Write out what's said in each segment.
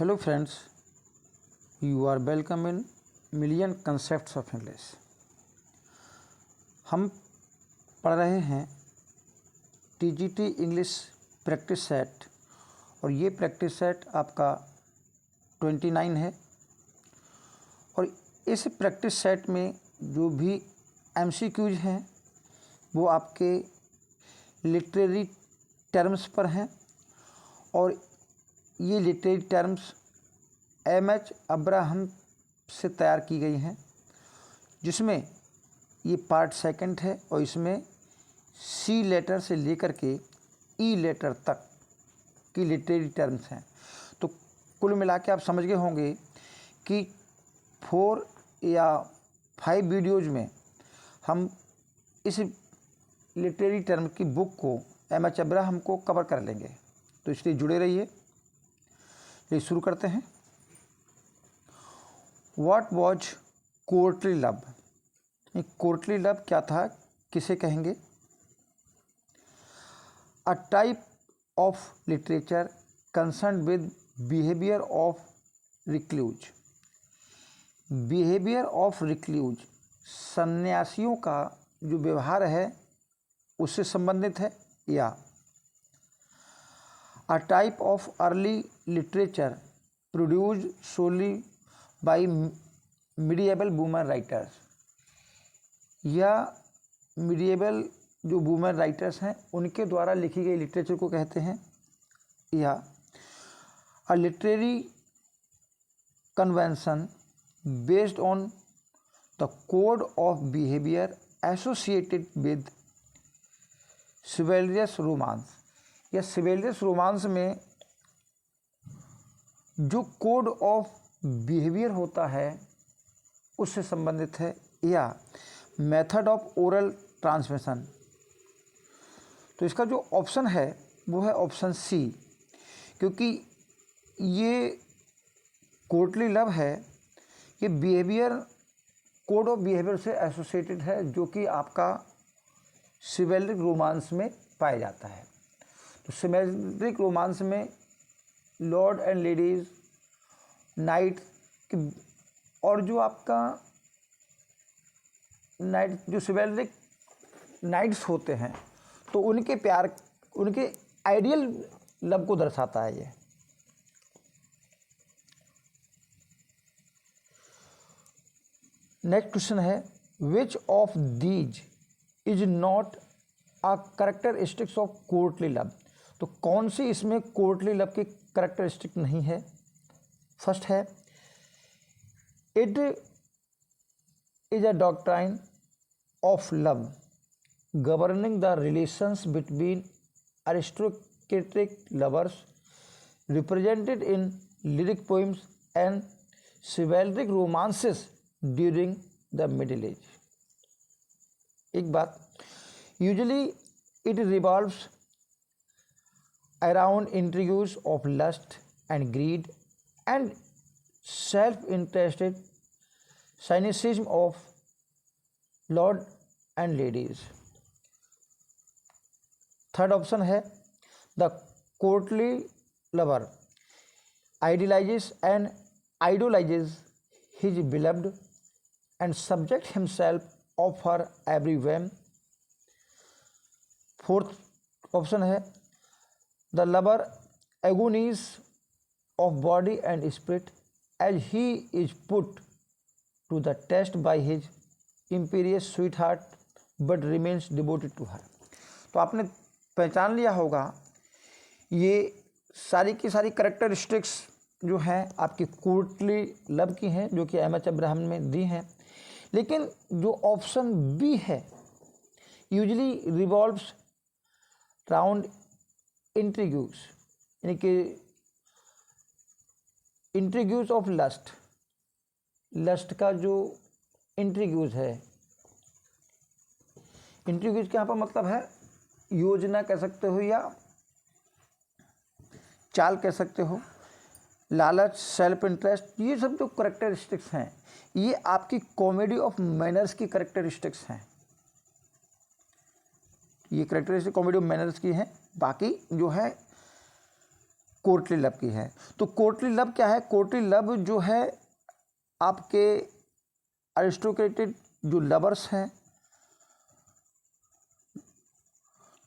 Hello friends, you are welcome in Million Concepts of English। हम पढ़ रहे हैं TGT इंग्लिश प्रैक्टिस सेट और ये प्रैक्टिस सेट आपका 29 है। और इस प्रैक्टिस सेट में जो भी MCQs हैं वो आपके लिटरेरी टर्म्स पर हैं और ये लिटरेरी टर्म्स MH अब्राहम से तैयार की गई हैं, जिसमें ये पार्ट सेकंड है और इसमें C लेटर से लेकर के E लेटर तक की लिटरेरी टर्म्स हैं। तो कुल मिला के आप समझ गए होंगे कि 4 या 5 वीडियोज़ में हम इस लिटरेरी टर्म की बुक को MH अब्राहम को कवर कर लेंगे, तो इसलिए जुड़े रहिए। ये शुरू करते हैं। What was courtly love? Courtly love क्या था, किसे कहेंगे? A type of literature concerned with behavior of recluse। Behaviour of recluse सन्यासियों का जो व्यवहार है उससे संबंधित है। या A type of early literature produced solely by medieval women writers। या medieval जो women writers हैं उनके द्वारा लिखी गई लिटरेचर को कहते हैं। या A literary convention based on the code of behavior associated with chivalrous romance। या chivalrous रोमांस में जो कोड ऑफ बिहेवियर होता है उससे संबंधित है। या मेथड ऑफ ओरल ट्रांसमिशन। तो इसका जो ऑप्शन है वो है ऑप्शन C, क्योंकि ये कोर्टली लव है, ये बिहेवियर कोड ऑफ बिहेवियर से एसोसिएटेड है, जो कि आपका चिवैल्रिक रोमांस में पाया जाता है। तो चिवैल्रिक रोमांस में लॉर्ड एंड लेडीज, नाइट और जो आपका नाइट जो चिवैल्रिक नाइट्स होते हैं तो उनके प्यार, उनके आइडियल लव को दर्शाता है ये। नेक्स्ट क्वेश्चन है, which of these is not a characteristics of courtly love. तो कौन सी इसमें कोर्टली लव की कैरेक्टरिस्टिक नहीं है? फर्स्ट है, it is a doctrine of love governing the relations between aristocratic lovers represented in lyric poems and chivalric romances during the middle age. एक बात, usually it revolves around intrigues of lust and greed and self-interested cynicism of lord and ladies। Third option है, the courtly lover idealizes and idolizes his beloved and subjects himself of her every whim। Fourth option है, the lover agonies of body and spirit as he is put to the test by his imperious sweetheart but remains devoted to her। तो आपने पहचान लिया होगा, ये सारी की सारी करेक्टरिस्टिक्स जो हैं आपकी कोर्टली लव की हैं, जो कि MH अब्राहम में दी हैं। लेकिन जो ऑप्शन B है, यूजली रिवॉल्व्स राउंड इंट्रीग्यूज, यानी कि इंट्रीग्यूज ऑफ लस्ट, लस्ट का जो इंट्रीग्यूज है, इंट्रीग्यूज के यहाँ पर मतलब है योजना कह सकते हो या चाल कह सकते हो, लालच, सेल्फ इंटरेस्ट, ये सब जो करेक्टरिस्टिक्स हैं ये आपकी कॉमेडी ऑफ मैनर्स की करेक्टरिस्टिक्स हैं। ये करेक्टरिस्टिक कॉमेडी ऑफ मैनर्स की हैं। बाकी जो है कोर्टली लब की है। तो कोर्टली लब क्या है? कोर्टली लब जो है आपके अरिस्टोक्रेटेड जो लवर्स हैं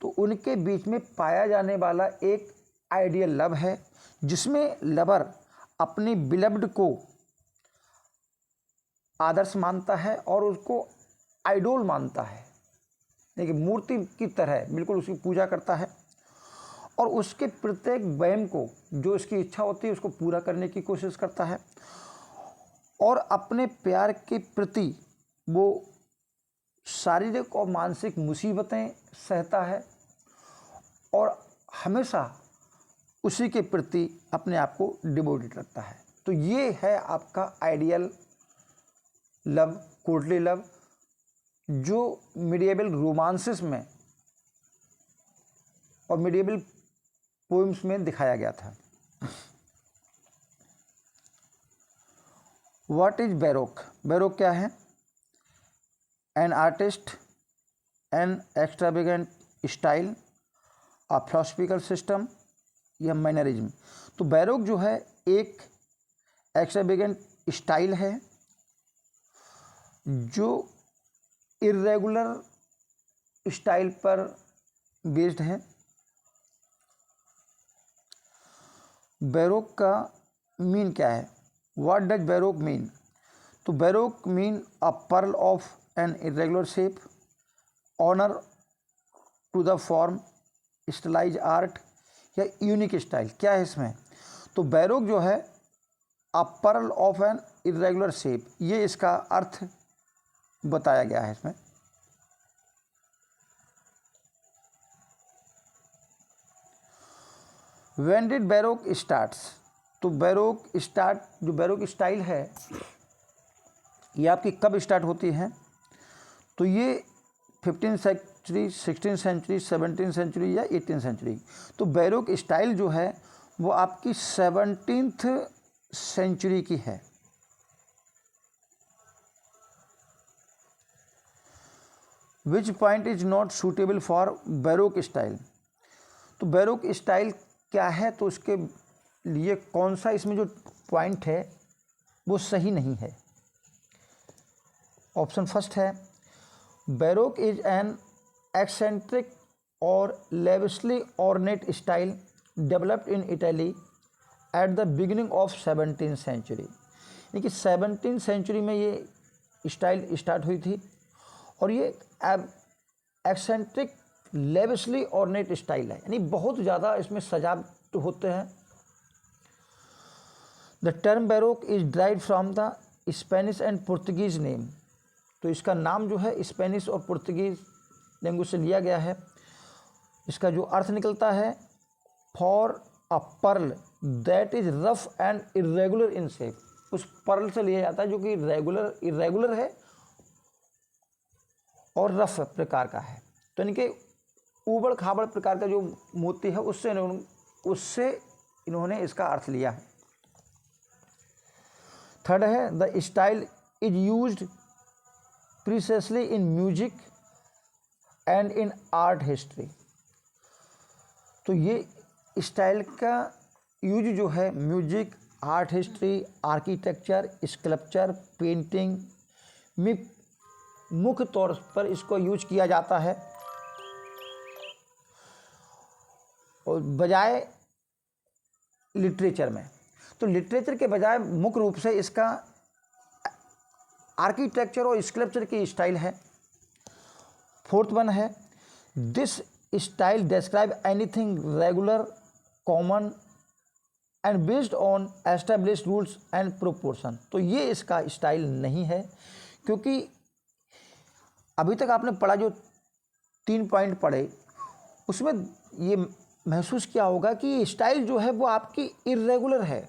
तो उनके बीच में पाया जाने वाला एक आइडियल लव है, जिसमें लवर अपनी बिलव्ड को आदर्श मानता है और उसको आइडोल मानता है, लेकिन मूर्ति की तरह बिल्कुल उसकी पूजा करता है और उसके प्रत्येक वहम को, जो उसकी इच्छा होती है, उसको पूरा करने की कोशिश करता है और अपने प्यार के प्रति वो शारीरिक और मानसिक मुसीबतें सहता है और हमेशा उसी के प्रति अपने आप को डिवोटेड रखता है। तो ये है आपका आइडियल लव, कोर्टली लव, जो मिडिएवल रोमांसेस में और मिडिएवल पोएम्स में दिखाया गया था। What is baroque? बैरोक क्या है? An artist, an extravagant style, a philosophical system या मैनरिज्म। तो बैरोक जो है एक एक्स्ट्रावेगेंट स्टाइल है जो इर्रेगुलर स्टाइल पर बेस्ड है। बैरोक का मीन क्या है? What does baroque mean? तो baroque mean a pearl of an irregular shape, honour to the form, stylize art या यूनिक स्टाइल। क्या है इसमें? तो बैरोक जो है a pearl of an irregular shape, ये इसका अर्थ बताया गया है इसमें। When did baroque starts? तो बैरोक स्टार्ट, जो बैरोक स्टाइल है ये आपकी कब स्टार्ट होती है? तो ये 15th century, 16th century, 17th century या 18th सेंचुरी। तो बैरोक स्टाइल जो है वो आपकी 17th सेंचुरी की है। Which point is not suitable for baroque style? तो बैरोक स्टाइल क्या है, तो उसके लिए कौन सा इसमें जो पॉइंट है वो सही नहीं है। ऑप्शन फर्स्ट है, बैरोक इज एन एक्सेंट्रिक और lavishly ornate style developed in Italy at the beginning of 17th century. यानी कि 17th सेंचुरी में ये स्टाइल स्टार्ट हुई थी और ये एक्सेंट्रिक लेविशली ऑर्नेट स्टाइल है, यानी बहुत ज़्यादा इसमें सजावट होते हैं। The term baroque is drive from the Spanish and Portuguese name. तो इसका नाम जो है स्पेनिश और पुर्तगीज लैंग्वेज से लिया गया है। इसका जो अर्थ निकलता है, for a pearl that is rough and irregular in shape. उस पर्ल से लिया जाता है जो कि इरेगुलर है और रफ प्रकार का है। तो यानी कि ऊबड़ खाबड़ प्रकार का जो मोती है उससे इन्होंने इसका अर्थ लिया है। थर्ड है, the style is used precisely in music and in art history. तो ये स्टाइल का यूज जो है music, art history, architecture, sculpture, painting में मुख्य तौर पर इसको यूज किया जाता है और बजाय लिटरेचर में। तो लिटरेचर के बजाय मुख्य रूप से इसका आर्किटेक्चर और स्कल्पचर की स्टाइल है। फोर्थ वन है, this style describe anything regular, common and based on established rules and proportion. तो ये इसका स्टाइल नहीं है, क्योंकि अभी तक आपने पढ़ा जो 3 पॉइंट पढ़े उसमें ये महसूस किया होगा कि ये स्टाइल जो है वो आपकी इर्रेगुलर है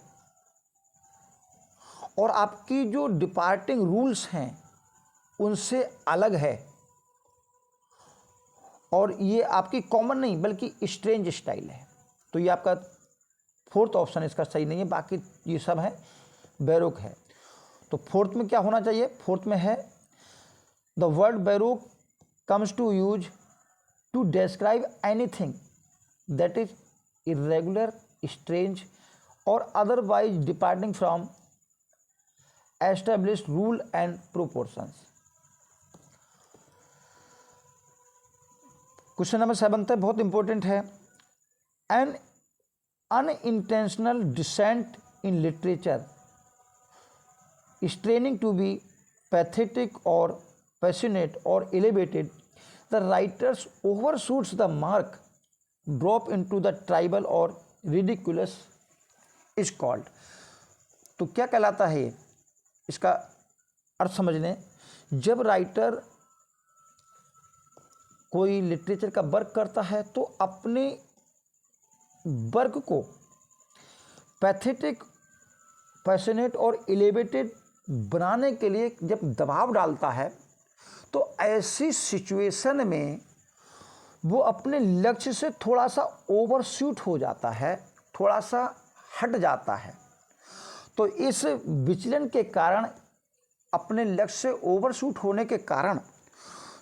और आपकी जो डिपार्टिंग रूल्स हैं उनसे अलग है और ये आपकी कॉमन नहीं बल्कि स्ट्रेंज स्टाइल है। तो ये आपका फोर्थ ऑप्शन इसका सही नहीं है, बाकी ये सब है बैरोक है। तो फोर्थ में क्या होना चाहिए? फोर्थ में है, the word baroque comes to use to describe anything that is irregular, strange or otherwise departing from established rule and proportions. Question number 7 तक बहुत इंपॉर्टेंट है. An unintentional dissent in literature straining to be pathetic or passionate or elevated, the writers overshoots the mark, drop into the tribal or ridiculous is called. तो क्या कहलाता है ये? इसका अर्थ समझने, जब राइटर कोई लिटरेचर का वर्क करता है तो अपने वर्क को पैथेटिक, पैशनेट और एलिवेटेड बनाने के लिए जब दबाव डालता है तो ऐसी सिचुएशन में वो अपने लक्ष्य से थोड़ा सा ओवरशूट हो जाता है, थोड़ा सा हट जाता है. तो इस विचलन के कारण, अपने लक्ष्य से ओवरशूट होने के कारण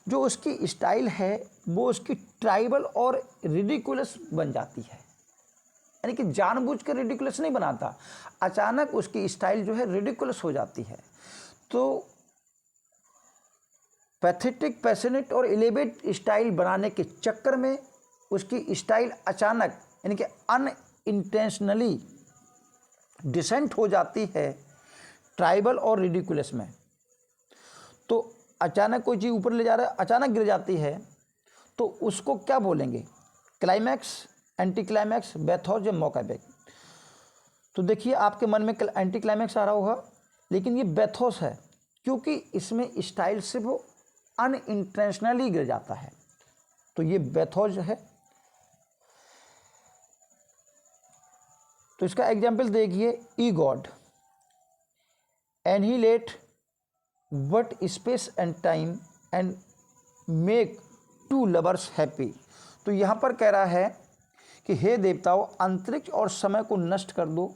जो उसकी स्टाइल है वो उसकी ट्राइबल और रिडिकुलस बन जाती है. यानी कि जानबूझकर रिडिकुलस नहीं बनाता, अचानक उसकी स्टाइल जो है रिडिकुलस हो जाती है. तो पैथेटिक, पैशनेट और एलिवेट स्टाइल बनाने के चक्कर में उसकी स्टाइल अचानक यानी कि अनइंटेंशनली डिसेंट हो जाती है ट्राइबल और रिडिकुलस में. तो अचानक कोई चीज़ ऊपर ले जा रहा है, अचानक गिर जाती है, तो उसको क्या बोलेंगे? क्लाइमैक्स, एंटी क्लाइमैक्स, बैथोस या मॉकअप. तो देखिए आपके मन में एंटी क्लाइमैक्स आ रहा होगा, लेकिन ये बैथोस है क्योंकि इसमें स्टाइल से वो अनइंटेंशनली गिर जाता है. तो ये बैथोस है. तो इसका एग्जाम्पल देखिए, ई God annihilate but space and time and make two lovers happy. तो यहाँ पर कह रहा है कि हे देवताओं, अंतरिक्ष और समय को नष्ट कर दो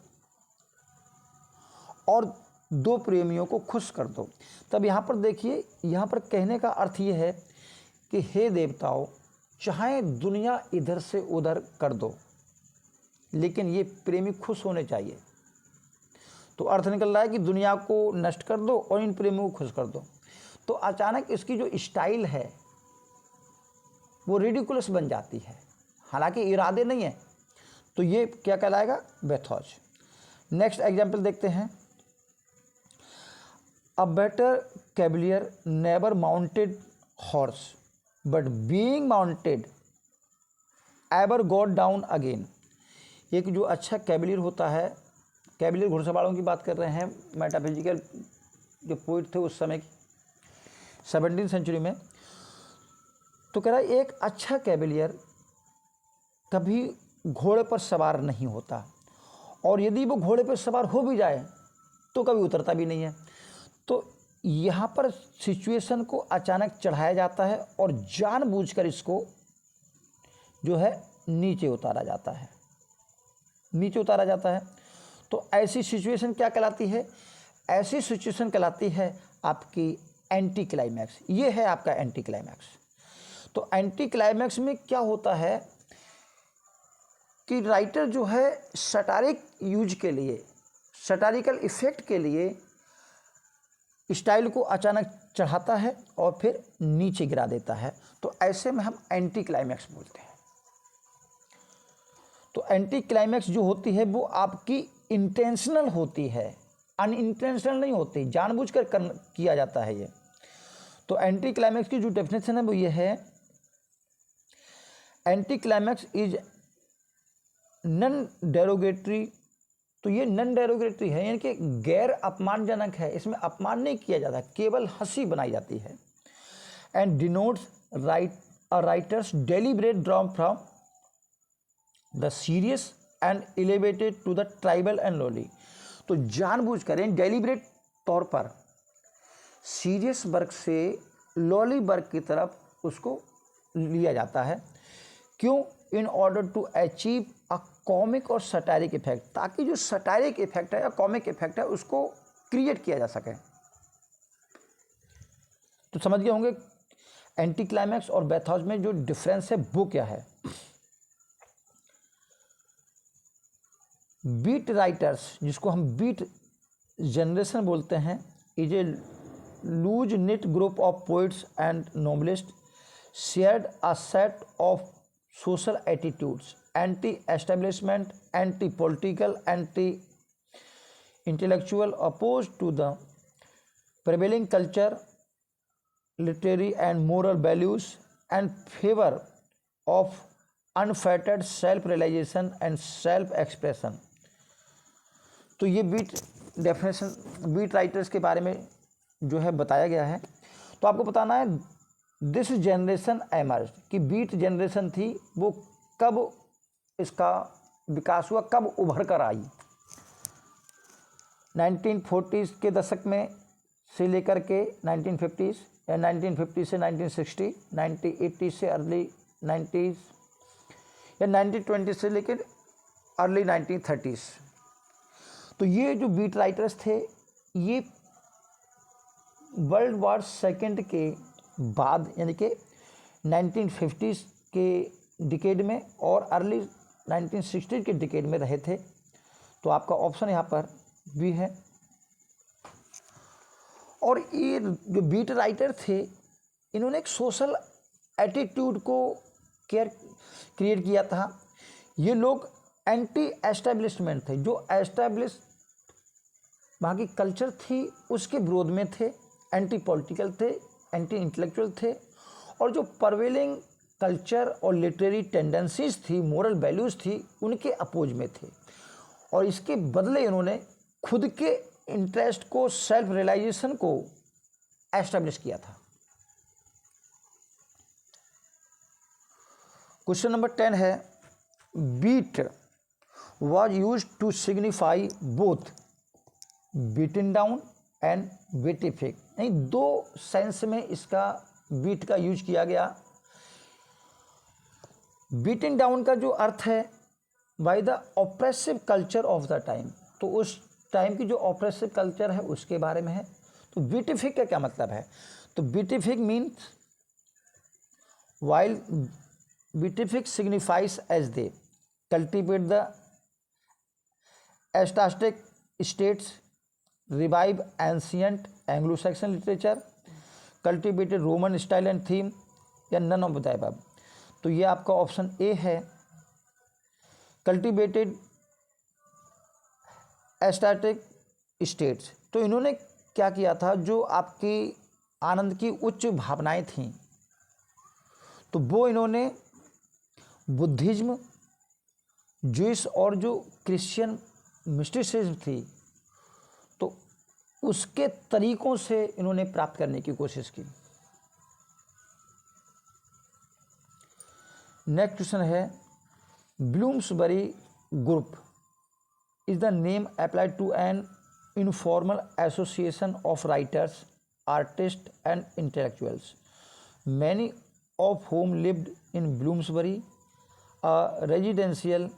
और दो प्रेमियों को खुश कर दो. तब यहाँ पर देखिए, यहाँ पर कहने का अर्थ ये है कि हे देवताओं, चाहे दुनिया इधर से उधर कर दो, लेकिन ये प्रेमी खुश होने चाहिए. तो अर्थ निकल रहा है कि दुनिया को नष्ट कर दो और इन प्रेमियों को खुश कर दो. तो अचानक इसकी जो स्टाइल है वो रिडिकुलस बन जाती है, हालांकि इरादे नहीं है. तो ये क्या कहलाएगा? बैथोस. नेक्स्ट एग्जाम्पल देखते हैं. A better Cavalier never mounted horse but being mounted ever got down again. एक जो अच्छा कैवलियर होता है, कैवलियर घुड़सवारों की बात कर रहे हैं, मेटाफिजिकल जो पोइट थे उस समय की 17वीं सेंचुरी में. तो कह रहा है एक अच्छा कैवलियर कभी घोड़े पर सवार नहीं होता, और यदि वो घोड़े पर सवार हो भी जाए तो कभी उतरता भी नहीं है. तो यहाँ पर सिचुएशन को अचानक चढ़ाया जाता है और जानबूझकर इसको जो है नीचे उतारा जाता है, नीचे उतारा जाता है. तो ऐसी सिचुएशन क्या कहलाती है? ऐसी सिचुएशन कहलाती है आपकी एंटी क्लाइमैक्स. ये है आपका एंटी क्लाइमैक्स. तो एंटी क्लाइमैक्स में क्या होता है कि राइटर जो है सटारिक यूज के लिए, सटारिकल इफेक्ट के लिए स्टाइल को अचानक चढ़ाता है और फिर नीचे गिरा देता है. तो ऐसे में हम एंटी क्लाइमैक्स बोलते हैं. तो एंटी क्लाइमैक्स जो होती है वो आपकी इंटेंशनल होती है, अनइंटेंशनल नहीं होती, जानबूझकर किया जाता है ये. तो एंटी क्लाइमैक्स की जो डेफिनेशन है वो ये है, anti climax is non derogatory. तो ये नन डेरोगेटरी है, यानी कि गैर अपमानजनक है, इसमें अपमान नहीं किया जाता, केवल हंसी बनाई जाती है. And denotes writer's deliberate draw from the serious and elevated to the trivial and lowly. तो जानबूझ करें डेलिब्रेट तौर पर सीरियस वर्क से लॉली वर्क की तरफ उसको लिया जाता है. क्यों? In order to achieve a comic और सटारिक इफेक्ट, ताकि जो सटारिक इफेक्ट है या कॉमिक इफेक्ट है उसको क्रिएट किया जा सके. तो समझ गए होंगे एंटी क्लाइमैक्स और बैथोस में जो डिफरेंस है वो क्या है. बीट राइटर्स, जिसको हम बीट जनरेशन बोलते हैं, is a loose knit group of poets and novelist shared a set of social attitudes, anti establishment, anti political, anti intellectual, opposed to the prevailing culture, literary and moral values, and favor of unfettered self-realization and self-expression। तो ये beat definition beat writers के बारे में जो है बताया गया है। तो आपको बताना है दिस जनरेशन एमर्ज, कि बीट जनरेशन थी वो कब इसका विकास हुआ, कब उभर कर आई। 1940s के दशक में से लेकर के 1950s या 1950 से 1960, 1980 से अर्ली 90s या 1920 से लेकर अर्ली 1930s। तो ये जो बीट राइटर्स थे ये वर्ल्ड वॉर सेकेंड के बाद यानी कि 1950s के डिकेड में और अर्ली 1960s के डिकेड में रहे थे। तो आपका ऑप्शन यहाँ पर भी है। और ये जो बीट राइटर थे इन्होंने एक सोशल एटीट्यूड को क्रिएट किया था। ये लोग एंटी एस्टेब्लिशमेंट थे, जो एस्टेब्लिश वहाँ की कल्चर थी उसके विरोध में थे, एंटी पॉलिटिकल थे, एंटी इंटेलेक्चुअल थे, और जो परवेलिंग कल्चर और लिटरेरी टेंडेंसीज थी, मोरल वैल्यूज़ थी, उनके अपोज में थे। और इसके बदले इन्होंने खुद के इंटरेस्ट को, सेल्फ रियलाइजेशन को एस्टेब्लिश किया था। क्वेश्चन नंबर 10 है, beat was used to signify both beaten down and beatific। नहीं, दो सेंस में इसका बीट का यूज किया गया। बीटन डाउन का जो अर्थ है by the oppressive culture of the time, तो उस टाइम की जो ऑप्रेसिव कल्चर है उसके बारे में है। तो बीटिफिक का क्या मतलब है? तो beatific means while beatific signifies as they cultivate the ecstatic states, revive ancient Anglo Saxon literature, cultivated Roman style and theme, या नन ऑफ द अबव। तो ये आपका ऑप्शन ए है, कल्टिवेटेड एस्टैटिक स्टेट्स। तो इन्होंने क्या किया था, जो आपकी आनंद की उच्च भावनाएं थीं तो वो इन्होंने बुद्धिज्म, ज्यूइश और जो क्रिश्चियन मिस्टिसिज्म थी तो उसके तरीकों से इन्होंने प्राप्त करने की कोशिश की। नेक्स्ट क्वेश्चन है, Bloomsbury group is the name applied to an informal association of writers, artists and intellectuals, many of whom lived in Bloomsbury, a residential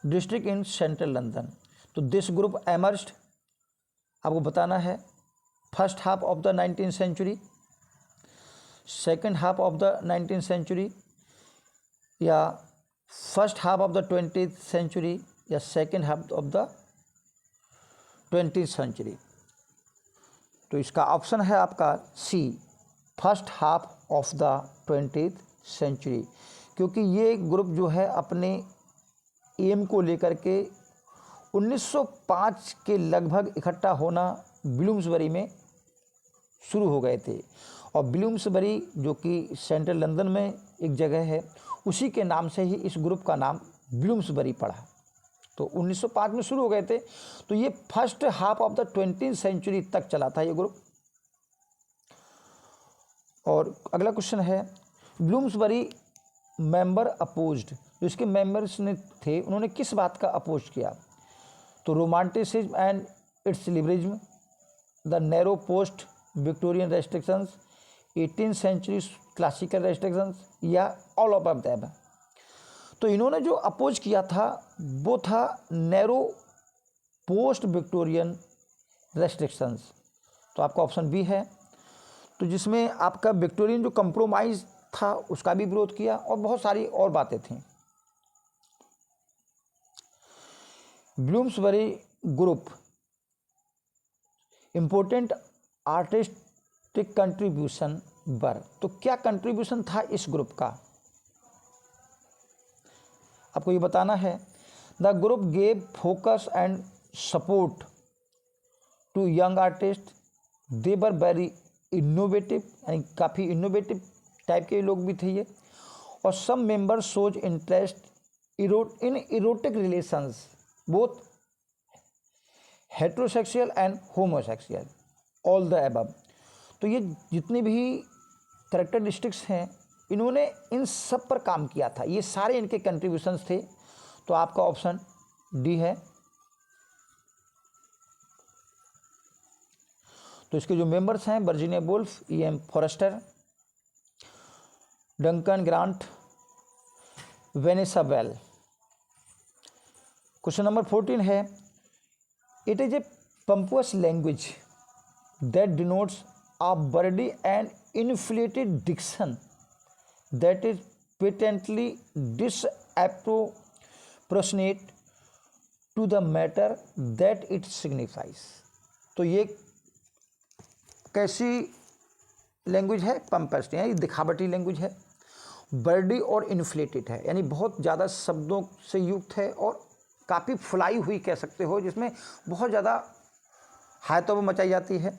district in central London। तो this group emerged, आपको बताना है, first half of the 19th century, second half of the 19th century, या first half of the 20th century, या second half of the 20th century। तो इसका option है आपका C, first half of the 20th century, क्योंकि ये group जो है अपने एम को लेकर के 1905 के लगभग इकट्ठा होना ब्लूम्सबरी में शुरू हो गए थे। और ब्लूम्सबरी जो कि सेंट्रल लंदन में एक जगह है, उसी के नाम से ही इस ग्रुप का नाम ब्लूम्सबरी पड़ा। तो 1905 में शुरू हो गए थे। तो ये first half of the 20th century तक चला था ये ग्रुप। और अगला क्वेश्चन है, ब्लूम्सबरी मेंबर अपोज्ड, जो इसके मेंबर्स ने थे उन्होंने किस बात का अपोज किया? तो romanticism and it's liberalism, the narrow post Victorian restrictions, 18th century classical restrictions, या ऑल ऑफ द अबव। तो इन्होंने जो अपोज किया था वो था नैरो पोस्ट विक्टोरियन रेस्ट्रिक्शंस। तो आपका ऑप्शन बी है, तो जिसमें आपका विक्टोरियन जो कंप्रोमाइज़ था उसका भी विरोध किया और बहुत सारी और बातें थीं। Bloomsbury group important artistic contribution were, तो क्या कंट्रीब्यूशन था इस ग्रुप का, आपको ये बताना है। The group gave focus and support to young artist, they were very innovative, यानी काफ़ी इनोवेटिव टाइप के लोग भी थे ये। और some member shows interest in erotic relations both heterosexual and homosexual, all the above. तो ये जितनी भी कैरेक्टरिस्टिक्स हैं इन्होंने इन सब पर काम किया था, ये सारे इनके कंट्रीब्यूशंस थे। तो आपका ऑप्शन डी है। तो इसके जो मेंबर्स हैं Virginia Woolf, E.M. Forster, Duncan Grant, Vanessa Bell. Question number 14 है, it is a pompous language that denotes a wordy and inflated diction that is patently disproportionate to the matter that it signifies। तो ये कैसी language है? पंपस्ट, यानी दिखावटी language है, birdie और inflated है, यानी बहुत ज़्यादा शब्दों से युक्त है और काफ़ी फुलाई हुई कह सकते हो, जिसमें बहुत ज़्यादा हायतों मचाई जाती है।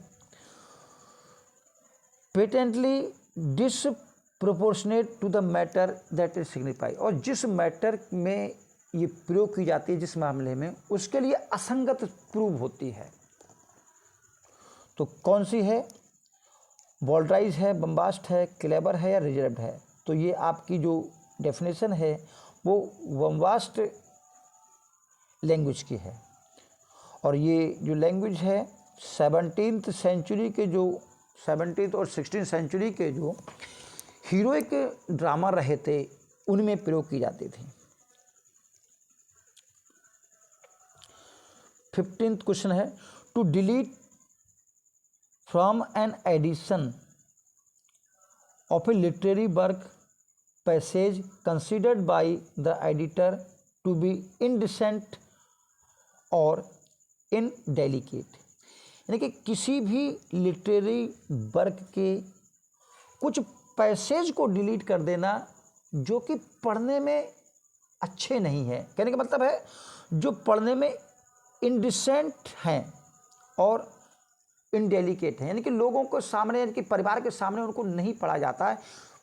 Patently disproportionate to the matter that is signify, और जिस मैटर में ये प्रयोग की जाती है, जिस मामले में, उसके लिए असंगत प्रूव होती है। तो कौन सी है? वॉल्ड्राइज है, बम्बास्ट है, क्लेवर है या रिजर्व्ड है? तो ये आपकी जो डेफिनेशन है वो बम्बास्ट लैंग्वेज की है। और ये जो लैंग्वेज है 17th सेंचुरी के जो 17th और 16th सेंचुरी के जो हीरोइक ड्रामा रहे थे उनमें प्रयोग की जाती थी। 15th क्वेश्चन है, to delete from an edition of a literary work passage considered by the editor to be indecent और इनडेलिकेट, यानी कि किसी भी लिटरेरी वर्क के कुछ पैसेज को डिलीट कर देना जो कि पढ़ने में अच्छे नहीं हैं। कहने का मतलब है जो पढ़ने में इनडिसेंट हैं और इनडेलिकेट हैं, यानी कि लोगों को सामने, यानी कि परिवार के सामने उनको नहीं पढ़ा जाता है,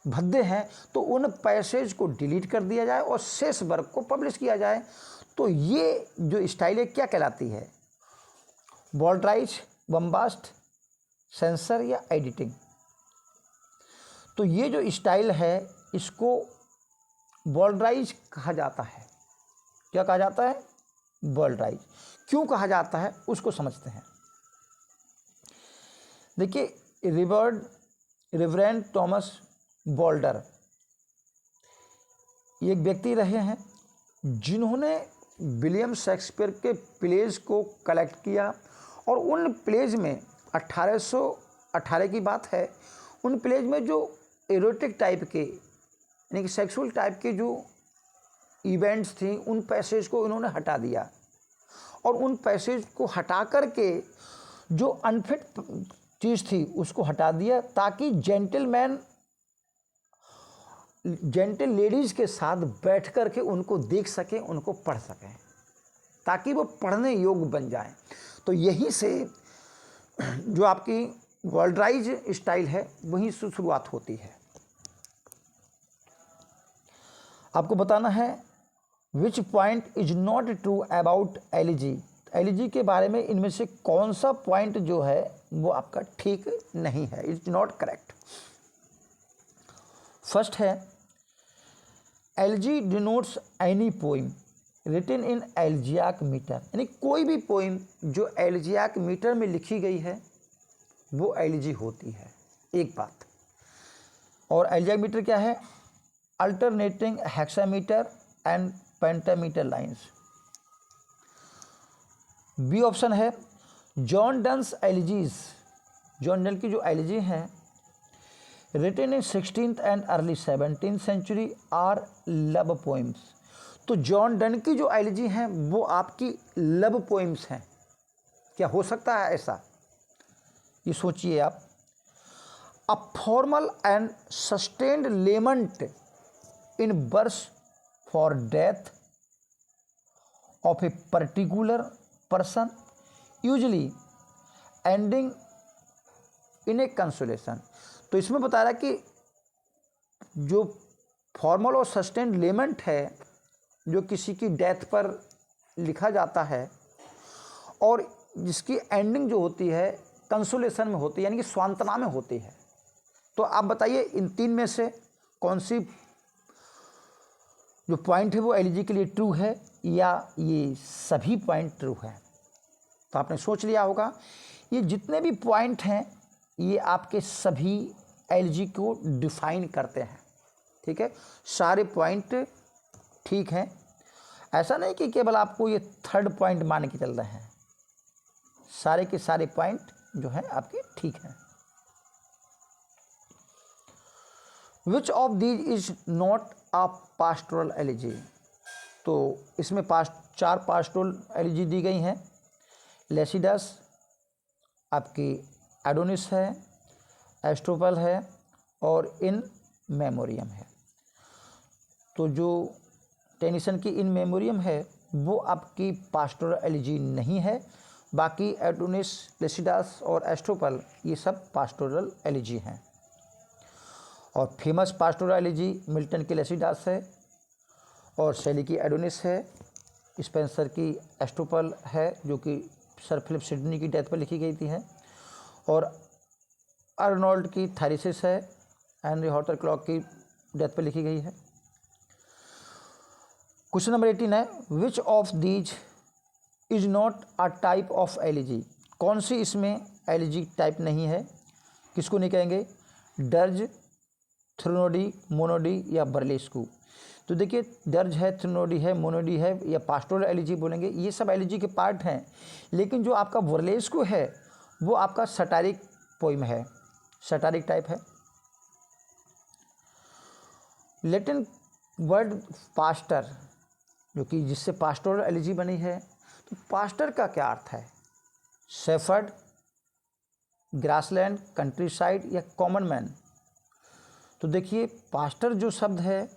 भद्दे हैं, तो उन पैसेज को डिलीट कर दिया जाए और शेष वर्क को पब्लिश किया जाए। तो ये जो स्टाइल है क्या कहलाती है? वॉल्ड्राइज, बम्बास्ट, सेंसर या एडिटिंग? तो ये जो स्टाइल है इसको वॉल्ड्राइज कहा जाता है। क्या कहा जाता है? वॉल्ड्राइज। क्यों कहा जाता है उसको समझते हैं। देखिए, रिवरेंड थॉमस बोल्डर ये एक व्यक्ति रहे हैं जिन्होंने विलियम शेक्सपियर के प्लेज को कलेक्ट किया और उन प्लेज में 1818 की बात है, उन प्लेज में जो एरोटिक टाइप के, यानी कि सेक्सुअल टाइप के जो इवेंट्स थी, उन पैसेज को इन्होंने हटा दिया और उन पैसेज को हटा कर के जो अनफिट चीज़ थी उसको हटा दिया, ताकि जेंटल लेडीज़ के साथ बैठ कर के उनको देख सकें, उनको पढ़ सकें, ताकि वो पढ़ने योग्य बन जाएं। तो यहीं से जो आपकी वॉल्ड्राइज स्टाइल है वहीं से शुरुआत होती है। आपको बताना है which point is not true about elegy. Elegy के बारे में इनमें से कौन सा पॉइंट जो है वो आपका ठीक नहीं है, इज नॉट करेक्ट। फर्स्ट है, elegy denotes any poem written in elegiac metre, यानी कोई भी पोइम जो एल्जियाक मीटर में लिखी गई है वो एलिजी होती है, एक बात। और एल्जियाक मीटर क्या है? Alternating hexameter and pentameter lines. B option है, John Donne's elegies, John Donne की जो एलिजी हैं written in 16th and early 17th century are love poems. तो जॉन डन की जो एलिजी हैं वो आपकी लव पोइम्स हैं। क्या हो सकता है ऐसा? ये सोचिए आप। A formal and sustained lament in verse for death of a particular person usually ending in a consolation. तो इसमें बता रहा है कि जो फॉर्मल और सस्टेन्ड लेमेंट है जो किसी की डेथ पर लिखा जाता है और जिसकी एंडिंग जो होती है कंसोलेशन में होती है, यानी कि सांत्वना में होती है। तो आप बताइए इन तीन में से कौन सी जो पॉइंट है वो एलिजी के लिए ट्रू है या ये सभी पॉइंट ट्रू है? तो आपने सोच लिया होगा ये जितने भी पॉइंट हैं ये आपके सभी एलिजी को डिफाइन करते हैं। ठीक है, सारे पॉइंट ठीक हैं। ऐसा नहीं कि केवल आपको ये थर्ड पॉइंट मान के चल रहे हैं, सारे के सारे पॉइंट जो हैं आपके ठीक हैं। Which of these is not a pastoral elegy? तो इसमें चार पास्टोरल एलिजी दी गई हैं। लेसिडस आपकी एडोनिस है, एस्ट्रोपल है और इन मेमोरियम है। तो जो टेनिसन की इन मेमोरियम है वो आपकी पास्टोरल एलिजी नहीं है। बाकी एडोनिस, लेसिडास और एस्ट्रोपल ये सब पास्टोरल एलिजी हैं। और फेमस पास्टोरल एलिजी मिल्टन की लेसिडास है और शैली की एडोनिस है, स्पेंसर की एस्ट्रोपल है जो कि सर फिलिप सिडनी की डेथ पर लिखी गई थी है, और अर्नोल्ड की थैरिसिस है, हेनरी हॉटर क्लॉक की डेथ पर लिखी गई है। क्वेश्चन नंबर 18 है which of these is not a type of elegy? कौन सी इसमें एलिजी टाइप नहीं है? किसको नहीं कहेंगे? डर्ज, थ्रोनोडी, मोनोडी या बर्लेस्कू? तो देखिए डर्ज है, थ्रोनोडी है, मोनोडी है या पास्टोरल एलिजी बोलेंगे, ये सब एलिजी के पार्ट हैं। लेकिन जो आपका बर्लेस्कू है वो आपका सटारिक पोइम है, सटारिक टाइप है। लैटिन वर्ड पास्टर जो कि जिससे पास्टोरल एलिजी बनी है, तो पास्टर का क्या अर्थ है? शेफर्ड, ग्रासलैंड, कंट्री साइड या कॉमन मैन? तो देखिए पास्टर जो शब्द है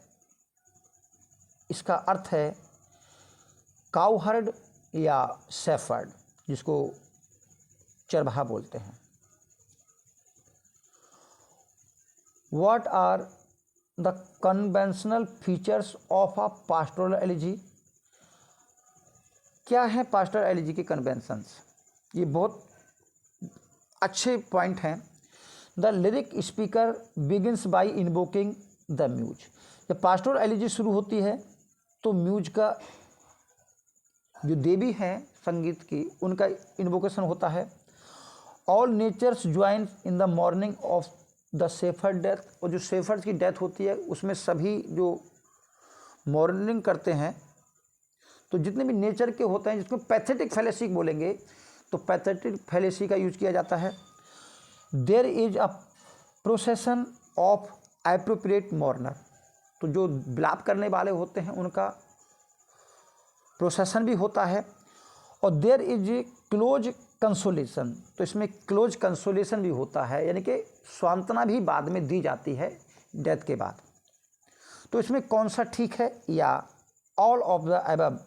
इसका अर्थ है काउहर्ड या शेफर्ड, जिसको चरवाहा बोलते हैं। What are the conventional features of a pastoral elegy? क्या है पास्टोरल एलिजी के कन्वेंशंस? ये बहुत अच्छे पॉइंट हैं। The lyric speaker begins by invoking the muse. जब पास्टोरल एलिजी शुरू होती है तो म्यूज का जो देवी हैं संगीत की उनका इन्वोकेशन होता है। All nature's join in the morning of the shepherd death. और जो शेफर्ड की डेथ होती है उसमें सभी जो मॉर्निंग करते हैं, तो जितने भी नेचर के होते हैं जिसको पैथेटिक फैलेसी बोलेंगे, तो पैथेटिक फैलेसी का यूज किया जाता है। There is a procession of appropriate mourner. तो जो विलाप करने वाले होते हैं उनका प्रोसेसन भी होता है। और there is a close consolation. तो इसमें क्लोज कंसोलेशन भी होता है, यानी कि सांत्वना भी बाद में दी जाती है डेथ के बाद। तो इसमें कौन सा ठीक है या ऑल ऑफ द अबव?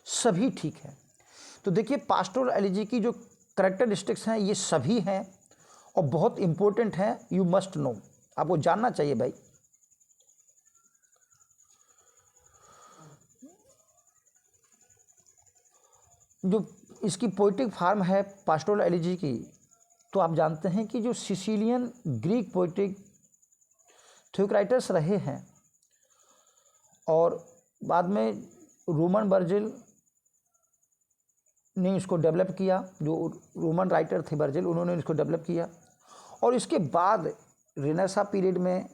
सभी ठीक है। तो देखिए पास्टोरल एलिजी की जो कैरेक्टरिस्टिक्स हैं ये सभी हैं और बहुत इंपॉर्टेंट हैं, यू मस्ट नो, आपको जानना चाहिए भाई। जो इसकी पोइटिक फार्म है पास्टोरल एलिजी की, तो आप जानते हैं कि जो सिसिलियन ग्रीक पोइटिक थ्योक्राइटस रहे हैं और बाद में रोमन वर्जिल ने इसको डेवलप किया, जो रोमन राइटर थे वर्जिल उन्होंने इसको डेवलप किया। और इसके बाद रेनेसां पीरियड में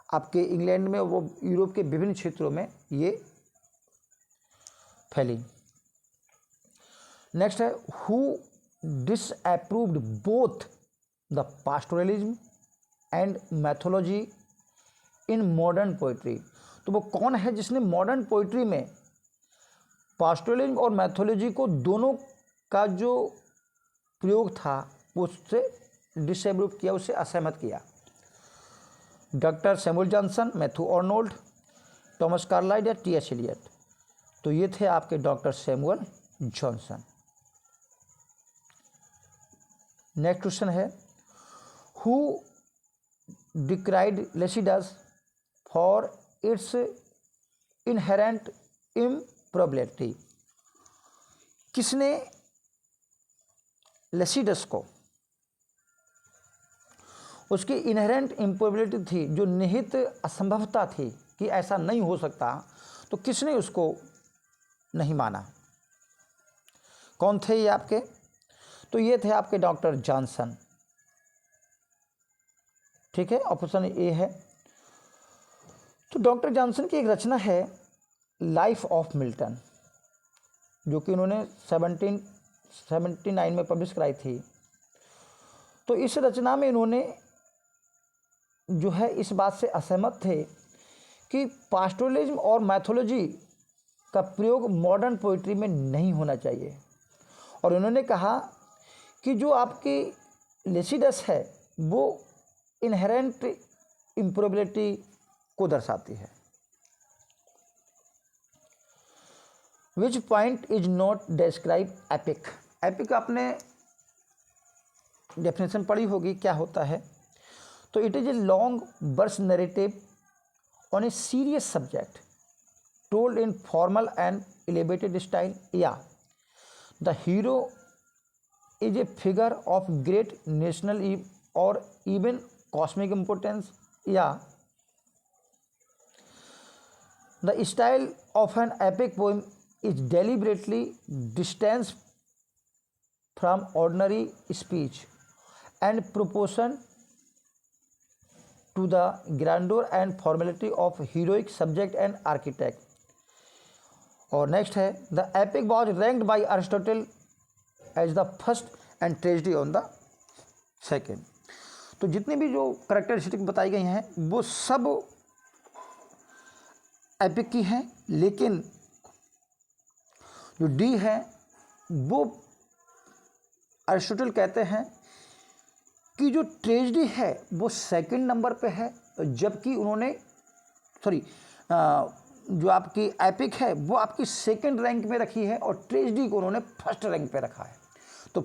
आपके इंग्लैंड में वो यूरोप के विभिन्न क्षेत्रों में ये फैली। नेक्स्ट है who disapproved both the pastoralism and mythology in modern poetry. तो वो कौन है जिसने मॉडर्न पोइट्री में पास्टोरलिज्म और मैथोलॉजी को दोनों का जो प्रयोग था उससे डिसएप्रूव किया, उससे असहमत किया? Doctor Samuel Johnson, Matthew Arnold, Thomas Carlyle या टी.एस. एलियट? तो ये थे आपके doctor Samuel Johnson. Next question है, who decried Lycidas for its inherent improbability? किसने लेसिडस को उसकी इनहेरेंट इम्प्रॉबेबिलिटी थी, जो निहित असंभवता थी कि ऐसा नहीं हो सकता, तो किसने उसको नहीं माना? कौन थे ये आपके? तो ये थे आपके डॉक्टर जॉनसन। ठीक है, ऑप्शन ए है। तो डॉक्टर जॉनसन की एक रचना है लाइफ ऑफ मिल्टन, जो कि उन्होंने 1779 में पब्लिश कराई थी। तो इस रचना में इन्होंने जो है इस बात से असहमत थे कि पास्टोरलिज्म और मैथोलॉजी का प्रयोग मॉडर्न पोइट्री में नहीं होना चाहिए, और उन्होंने कहा कि जो आपकी लेसिडस है वो इनहेरेंट इम्प्रॉबेबिलिटी को दर्शाती है। Which point is not describe epic? Epic आपने डेफिनेशन पढ़ी होगी, क्या होता है? तो it is a long verse narrative on a serious subject told in formal and elevated style, या the hero is a figure of great national और even cosmic importance, या the style of an epic poem is deliberately distanced from ordinary speech and proportion to the grandeur and formality of heroic subject and architect. और next है, the epic was ranked by Aristotle as the first and tragedy on the second. तो जितनी भी जो characteristic बताई गई हैं वो सब एपिक की हैं, लेकिन जो डी है वो अरिस्टोटल कहते हैं कि जो ट्रेजेडी है वो सेकंड नंबर पे है, जबकि उन्होंने जो आपकी एपिक है वो आपकी सेकंड रैंक में रखी है और ट्रेजेडी को उन्होंने फर्स्ट रैंक पे रखा है। तो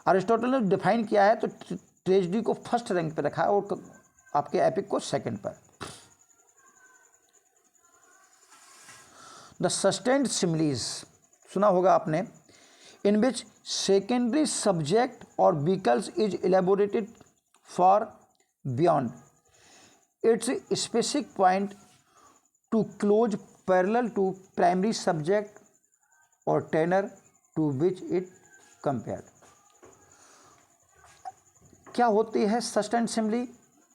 अरिस्टोटल ने डिफाइन किया है तो ट्रेजेडी को फर्स्ट रैंक पे रखा है और आपके एपिक को सेकंड पर। द सस्टेन्ड सिमिलीज सुना होगा आपने, इन विच सेकेंडरी सब्जेक्ट और vehicles is elaborated far beyond its specific point to close parallel to primary subject और tenor to which it compared. क्या होती है सस्टेन्ड सिमिली?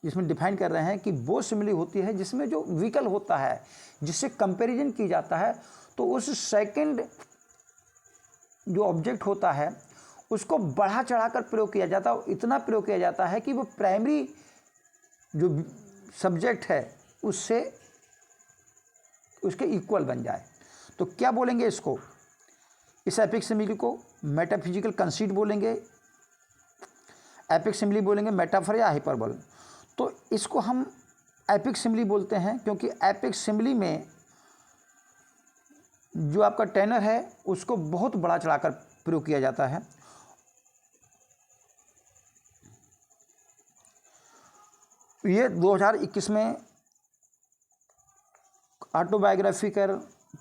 जिसमें डिफाइन कर रहे हैं कि वो सिमिली होती है जिसमें जो व्हीकल होता है जिससे कंपैरिजन की जाता है, तो उस सेकंड जो ऑब्जेक्ट होता है उसको बढ़ा चढ़ाकर प्रयोग किया जाता है, इतना प्रयोग किया जाता है कि वो प्राइमरी जो सब्जेक्ट है उससे उसके इक्वल बन जाए। तो क्या बोलेंगे इसको? इस एपिक सिमिली को मेटाफिजिकल कंसीट बोलेंगे, एपिक सिमिली बोलेंगे, मेटाफर या हाइपरबोल। तो इसको हम एपिक सिमिली बोलते हैं क्योंकि एपिक सिमिली में जो आपका टेनर है उसको बहुत बड़ा चढ़ाकर प्रयोग किया जाता है। ये 2021 में ऑटोबायोग्राफिकल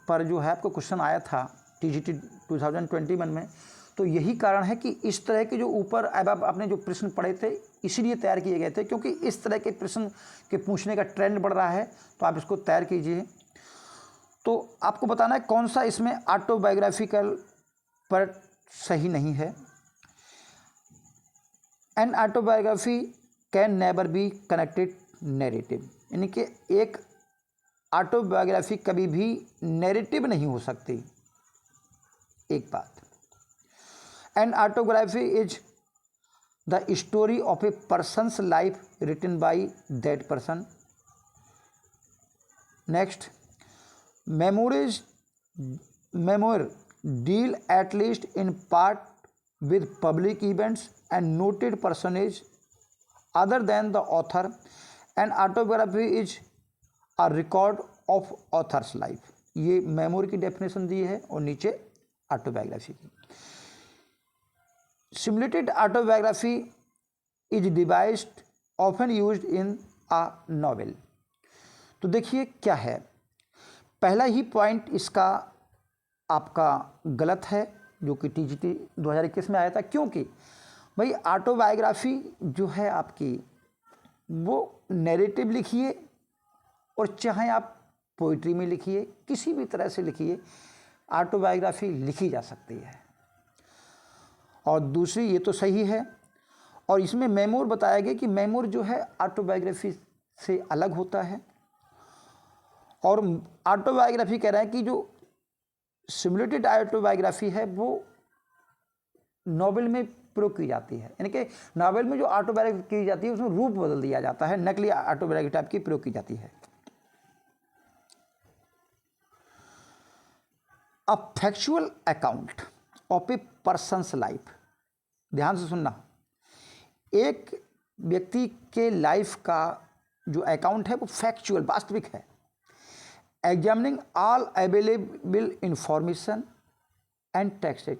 पर जो है आपको क्वेश्चन आया था टीजीटी 2021 में, तो यही कारण है कि इस तरह के जो ऊपर अब आपने जो प्रश्न पढ़े थे इसीलिए तैयार किए गए थे, क्योंकि इस तरह के प्रश्न के पूछने का ट्रेंड बढ़ रहा है, तो आप इसको तैयार कीजिए। तो आपको बताना है कौन सा इसमें ऑटोबायोग्राफिकल पर सही नहीं है। An autobiography can never be connected narrative, यानी कि एक ऑटोबायोग्राफी कभी भी नैरेटिव नहीं हो सकती। एक बात, an autobiography is the story of a person's life written by that person. Next, memoir deal at least in part with public events and noted personage other than the author, and autobiography is a record of author's life। ये memory की definition दी है और नीचे autobiography की। Simulated autobiography is devised often used in a novel. तो देखिए क्या है, पहला ही पॉइंट इसका आपका गलत है जो कि टीजीटी 2021 में आया था, क्योंकि भाई ऑटोबायोग्राफी जो है आपकी वो नैरेटिव लिखिए और चाहे आप पोइट्री में लिखिए, किसी भी तरह से लिखिए, ऑटोबायोग्राफी लिखी जा सकती है। और दूसरी ये तो सही है, और इसमें मेमोर बताया गया कि मेमोर जो है ऑटोबायोग्राफी से अलग होता है। और ऑटोबायोग्राफी कह रहा है कि जो सिमुलेटेड ऑटोबायोग्राफी है वो नॉवेल में प्रयोग की जाती है, यानी कि नॉवेल में जो ऑटोबायोग्राफी की जाती है उसमें रूप बदल दिया जाता है, नकली ऑटोबायोग्राफी टाइप की प्रयोग की जाती है। A factual account of A persons life, ध्यान से सुनना, एक व्यक्ति के लाइफ का जो अकाउंट है वो फैक्चुअल वास्तविक है। Examining all available information and text,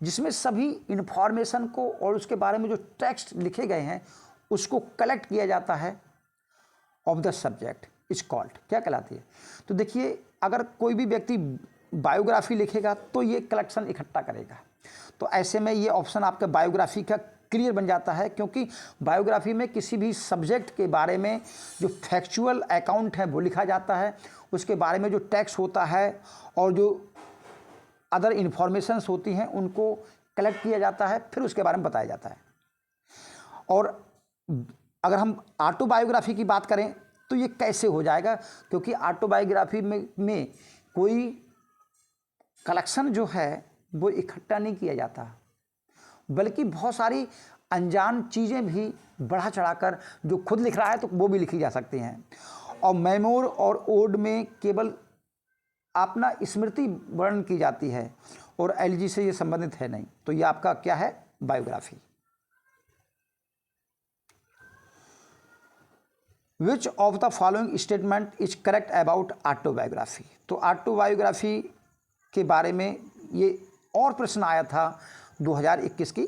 जिसमें सभी इंफॉर्मेशन को और उसके बारे में जो टेक्स्ट लिखे गए हैं उसको कलेक्ट किया जाता है, of the subject is called, क्या कहलाती है। तो देखिए अगर कोई भी व्यक्ति बायोग्राफी लिखेगा तो ये कलेक्शन इकट्ठा करेगा, तो ऐसे में ये ऑप्शन आपका बायोग्राफी का क्लियर बन जाता है, क्योंकि बायोग्राफी में किसी भी सब्जेक्ट के बारे में जो फैक्चुअल अकाउंट है वो लिखा जाता है, उसके बारे में जो टेक्स्ट होता है और जो अदर इन्फॉर्मेशंस होती हैं उनको कलेक्ट किया जाता है, फिर उसके बारे में बताया जाता है। और अगर हम ऑटोबायोग्राफी की बात करें तो ये कैसे हो जाएगा, क्योंकि ऑटोबायोग्राफी में कोई कलेक्शन जो है वो इकट्ठा नहीं किया जाता, बल्कि बहुत सारी अनजान चीज़ें भी बढ़ा चढ़ाकर जो खुद लिख रहा है तो वो भी लिखी जा सकती हैं। और मेमोर और ओड में केवल अपना स्मृति वर्णन की जाती है और एलजी से ये संबंधित है नहीं, तो ये आपका क्या है, biography. Which of the following statement is correct about autobiography. तो ऑटोबायोग्राफी के बारे में ये और प्रश्न आया था 2021 की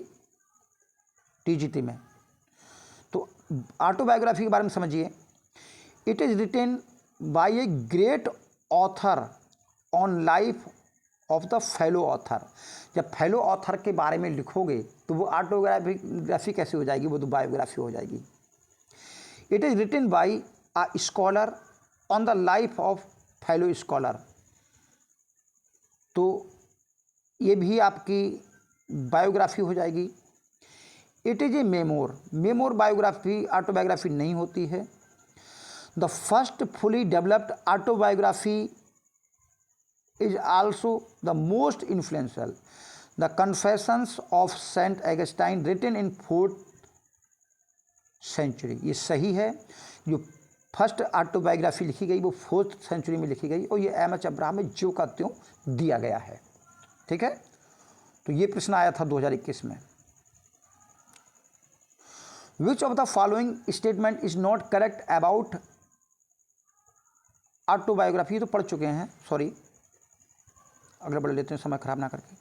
टीजीटी में। तो ऑटोबायोग्राफी के बारे में समझिए, it is written by a great author on life of the fellow author. जब फेलो ऑथर के बारे में लिखोगे तो वो ऑटोबायोग्राफी कैसे हो जाएगी, वो तो बायोग्राफी हो जाएगी। It is written by a scholar on the life of fellow scholar, तो ये भी आपकी बायोग्राफी हो जाएगी। It is A memoir, memoir biography autobiography नहीं होती है। The first fully developed autobiography is also the most influential, the Confessions of Saint Augustine written in 4th century। ये सही है, जो फर्स्ट ऑटोबायोग्राफी लिखी गई वो 4th सेंचुरी में लिखी गई और ये एम.एच. अब्राहम में जो का त्यों दिया गया है, ठीक है। तो ये प्रश्न आया था 2021 में। विच of the following statement is not correct about autobiography, तो पढ़ चुके हैं, सॉरी अगला बढ़ लेते हैं समय खराब ना करके।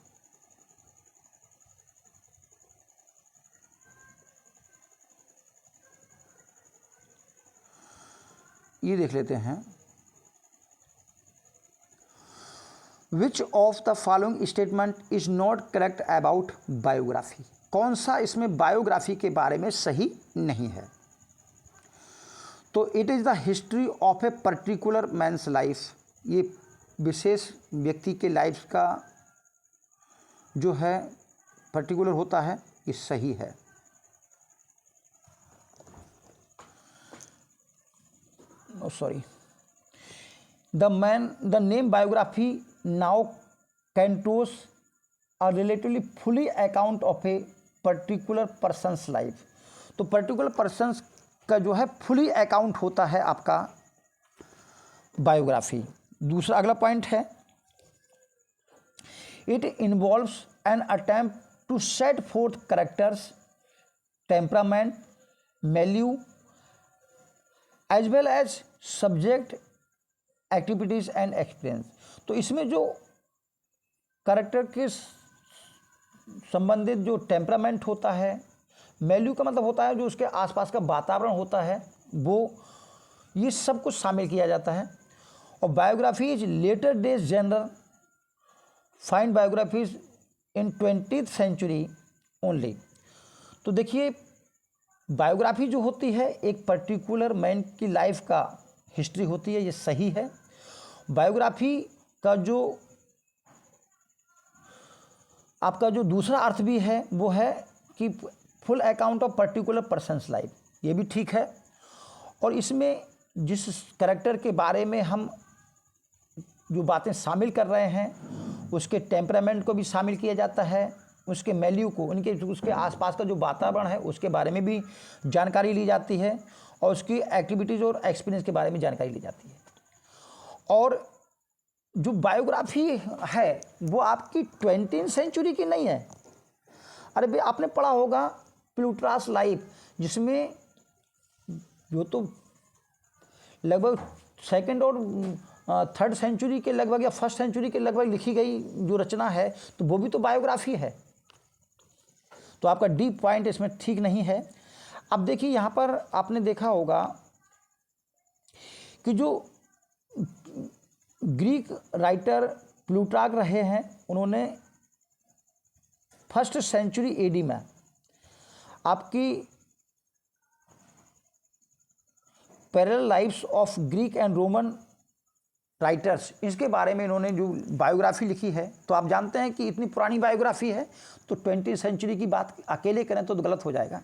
ये देख लेते हैं, which of the following statement is not correct about biography, कौन सा इसमें बायोग्राफी के बारे में सही नहीं है। तो it is the history of a particular man's life, ये विशेष व्यक्ति के लाइफ का जो है पर्टिकुलर होता है, ये सही है। Sorry, the name biography now connotes are relatively fully account of a particular person's life. तो पर्टिकुलर पर्सन्स का जो है फुली अकाउंट होता है आपका बायोग्राफी, दूसरा अगला पॉइंट है, it involves an attempt to set forth characters, temperament, value as well as subject, activities and experience. तो इसमें जो कैरेक्टर के संबंधित जो टेम्परामेंट होता है, वैल्यू का मतलब होता है जो उसके आसपास का वातावरण होता है, वो ये सब कुछ शामिल किया जाता है। और biography is later days general find biographies in 20th century only. तो देखिए, बायोग्राफी जो होती है एक पर्टिकुलर मैन की लाइफ का हिस्ट्री होती है, ये सही है। बायोग्राफी का जो आपका जो दूसरा अर्थ भी है वो है कि full account of particular person's life, ये भी ठीक है। और इसमें जिस कैरेक्टर के बारे में हम जो बातें शामिल कर रहे हैं उसके टेम्परामेंट को भी शामिल किया जाता है, उसके वैल्यू को, उसके आसपास का जो वातावरण है उसके बारे में भी जानकारी ली जाती है, और उसकी एक्टिविटीज़ और एक्सपीरियंस के बारे में जानकारी ली जाती है। और जो बायोग्राफी है वो आपकी 20th सेंचुरी की नहीं है। अरे भाई, आपने पढ़ा होगा प्लूटार्क्स लाइफ, जिसमें जो तो लगभग 2nd और 3rd सेंचुरी के लगभग या 1st सेंचुरी के लगभग लिखी गई जो रचना है, तो वो भी तो बायोग्राफी है। तो आपका डीप पॉइंट इसमें ठीक नहीं है। अब देखिए, यहाँ पर आपने देखा होगा कि जो ग्रीक राइटर प्लूटार्क रहे हैं, उन्होंने 1st सेंचुरी एडी में आपकी parallel lives of Greek and Roman writers, इसके बारे में इन्होंने जो बायोग्राफी लिखी है। तो आप जानते हैं कि इतनी पुरानी बायोग्राफी है, तो 20th सेंचुरी की बात अकेले करें तो गलत हो जाएगा।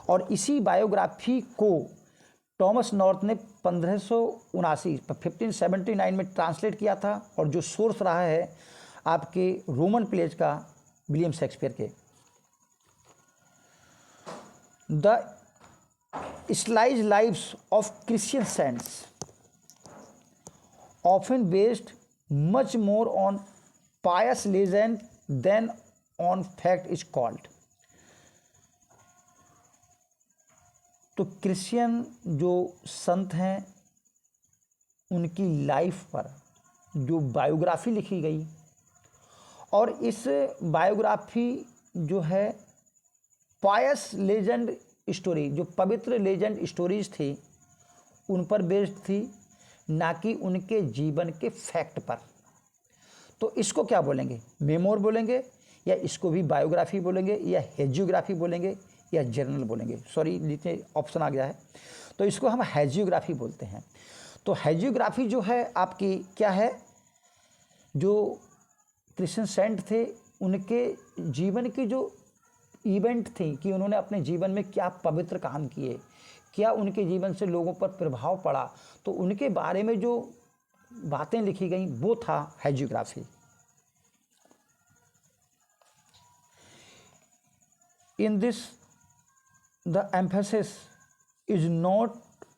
और इसी बायोग्राफी को टॉमस नॉर्थ ने 1579 में ट्रांसलेट किया था, और जो सोर्स रहा है आपके रोमन प्लेज का विलियम शेक्सपियर के। द स्लाइज lives of Christian saints often based much more on pious legend than on fact is called। तो क्रिश्चियन जो संत हैं उनकी लाइफ पर जो बायोग्राफी लिखी गई, और इस बायोग्राफी जो है पायस लेजेंड स्टोरी, जो पवित्र लेजेंड स्टोरीज थी उन पर बेस्ड थी, ना कि उनके जीवन के फैक्ट पर। तो इसको क्या बोलेंगे, मेमोर बोलेंगे, या इसको भी बायोग्राफी बोलेंगे, या हेजियोग्राफी बोलेंगे, या जर्नल बोलेंगे। सॉरी, नीचे ऑप्शन आ गया है, तो इसको हम हेजियोग्राफी बोलते हैं। तो हेजियोग्राफी जो है आपकी क्या है, जो क्रिश्चियन सेंट थे उनके जीवन की जो इवेंट थी कि उन्होंने अपने जीवन में क्या पवित्र काम किए, क्या उनके जीवन से लोगों पर प्रभाव पड़ा, तो उनके बारे में जो बातें लिखी गई वो था hagiography. In this the emphasis is not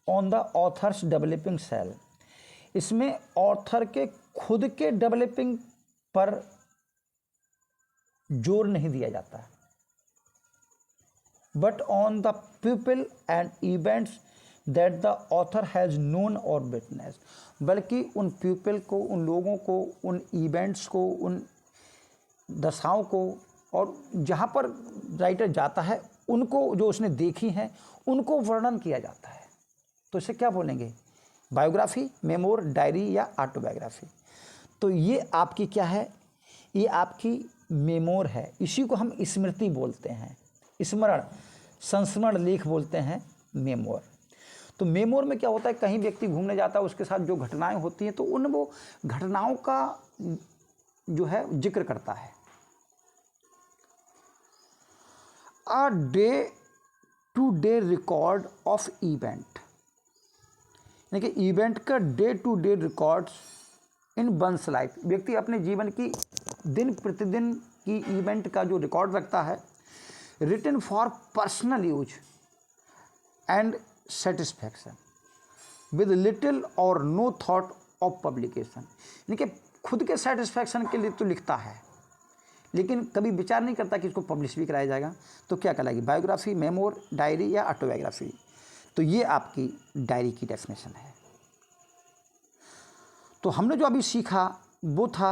on the author's developing self. इसमें ऑथर के खुद के डेवलपिंग पर जोर नहीं दिया जाता है, but on the people and events that the author has known or witnessed। बल्कि उन पीपल को, उन लोगों को, उन इवेंट्स को, उन दशाओं को, और जहाँ पर राइटर जाता है उनको जो उसने देखी हैं उनको वर्णन किया जाता है। तो इसे क्या बोलेंगे, बायोग्राफी, मेमोर, डायरी या ऑटोबायोग्राफी। तो ये आपकी क्या है, ये आपकी मेमोर है। इसी को हम स्मृति बोलते हैं, स्मरण, संस्मरण लेख बोलते हैं मेमोर। तो मेमोर में क्या होता है, कहीं व्यक्ति घूमने जाता है, उसके साथ जो घटनाएं होती हैं तो उन वो घटनाओं का जो है जिक्र करता है। A day to day record of event, यानी कि इवेंट का day to day records in one's life. व्यक्ति अपने जीवन की दिन प्रतिदिन की इवेंट का जो रिकॉर्ड रखता है, written for personal use and satisfaction with little or no thought of publication, यानी कि खुद के सेटिस्फैक्शन के लिए तो लिखता है लेकिन कभी विचार नहीं करता कि इसको पब्लिश भी कराया जाएगा, तो क्या कहलाएगी, बायोग्राफी, मेमोर, डायरी या ऑटोबायोग्राफी। तो ये आपकी डायरी की डेफिनेशन है। तो हमने जो अभी सीखा वो था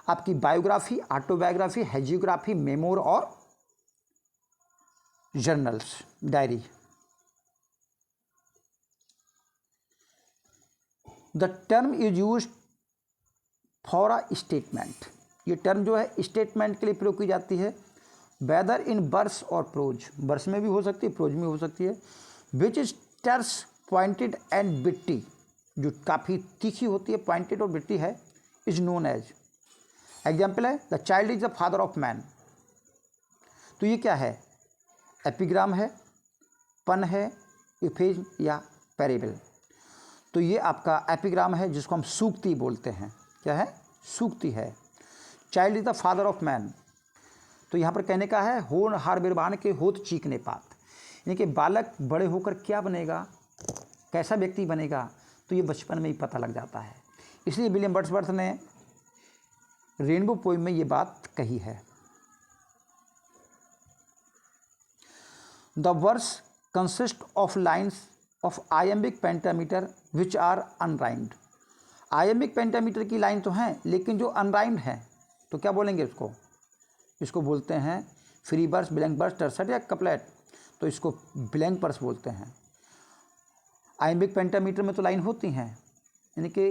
आपकी बायोग्राफी, ऑटोबायोग्राफी, हेजियोग्राफी, मेमोर और journals, diary. The term is used for a statement, ये टर्म जो है स्टेटमेंट के लिए प्रयोग की जाती है, वेदर इन वर्स और प्रोज, वर्स में भी हो सकती है, प्रोज में हो सकती है, विच इज टर्स पॉइंटेड एंड बिट्टी, जो काफ़ी तीखी होती है, पॉइंटेड और बिट्टी है, इज नोन एज। एग्जाम्पल है the child is the father of man. तो ये क्या है, एपिग्राम है, पन है, इफेज या पैरेबल। तो ये आपका एपिग्राम है जिसको हम सूक्ति बोलते हैं। क्या है, सूक्ति है। Child is the father of man, तो यहाँ पर कहने का है होन हार बिरबान के होत चीकने पात, यानी कि बालक बड़े होकर क्या बनेगा, कैसा व्यक्ति बनेगा, तो ये बचपन में ही पता लग जाता है। इसलिए विलियम वर्ड्सवर्थ ने रेनबो पोइम में ये बात कही है। The verse consist of lines of iambic pentameter which are unrhymed. Iambic pentameter की लाइन तो हैं लेकिन जो अनराइम्ड हैं तो क्या बोलेंगे इसको, इसको बोलते हैं फ्री वर्स, ब्लैंक वर्स, टर्सेट या कपलेट, तो इसको ब्लैंक वर्स बोलते हैं। आयम्बिक पेंटामीटर में तो लाइन होती हैं, यानी कि